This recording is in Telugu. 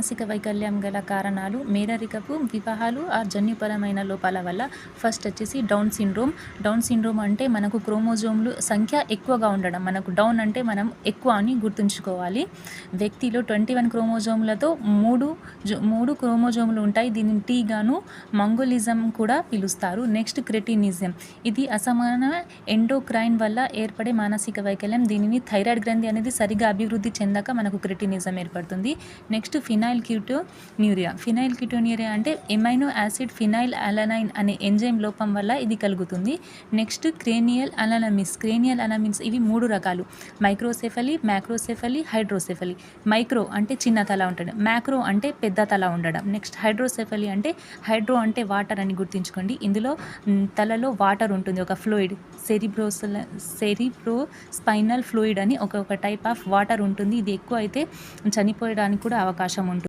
మానసిక వైకల్యం గల కారణాలు మేనరికపు వివాహాలు ఆ జన్యుపరమైన లోపాల వల్ల. ఫస్ట్ వచ్చేసి డౌన్ సిండ్రోమ్ అంటే మనకు క్రోమోజోమ్లు సంఖ్య ఎక్కువగా ఉండడం. మనకు డౌన్ అంటే మనం ఎక్కువ అని గుర్తుంచుకోవాలి. వ్యక్తిలో 21 క్రోమోజోమ్లతో మూడు క్రోమోజోములు ఉంటాయి. దీనిని టీ గాను మంగోలిజం కూడా పిలుస్తారు. నెక్స్ట్ క్రెటినిజం, ఇది అసమాన ఎండోక్రైన్ వల్ల ఏర్పడే మానసిక వైకల్యం. దీనిని థైరాయిడ్ గ్రంథి అనేది సరిగా అభివృద్ధి చెందక మనకు క్రెటినిజం ఏర్పడుతుంది. నెక్స్ట్ ఫినైల్ క్యూటోన్యూరియా అంటే ఎమైనో యాసిడ్ ఫినైల్ అలనైన్ అనే ఎంజైమ్ లోపం వల్ల ఇది కలుగుతుంది. నెక్స్ట్ క్రేనియల్ అనమిన్స్ ఇవి 3 రకాలు: మైక్రోసెఫలీ, మ్యాక్రోసెఫలీ, హైడ్రోసెఫలీ. మైక్రో అంటే చిన్న తల ఉండడం, మ్యాక్రో అంటే పెద్ద తల ఉండడం. నెక్స్ట్ హైడ్రోసెఫలీ అంటే హైడ్రో అంటే వాటర్ అని గుర్తుంచుకోండి. ఇందులో తలలో వాటర్ ఉంటుంది, ఒక ఫ్లూయిడ్, సెరిబ్రో స్పైనల్ ఫ్లూయిడ్ అని ఒక టైప్ ఆఫ్ వాటర్ ఉంటుంది. ఇది ఎక్కువ అయితే చనిపోయడానికి కూడా అవకాశం ఉంటుంది.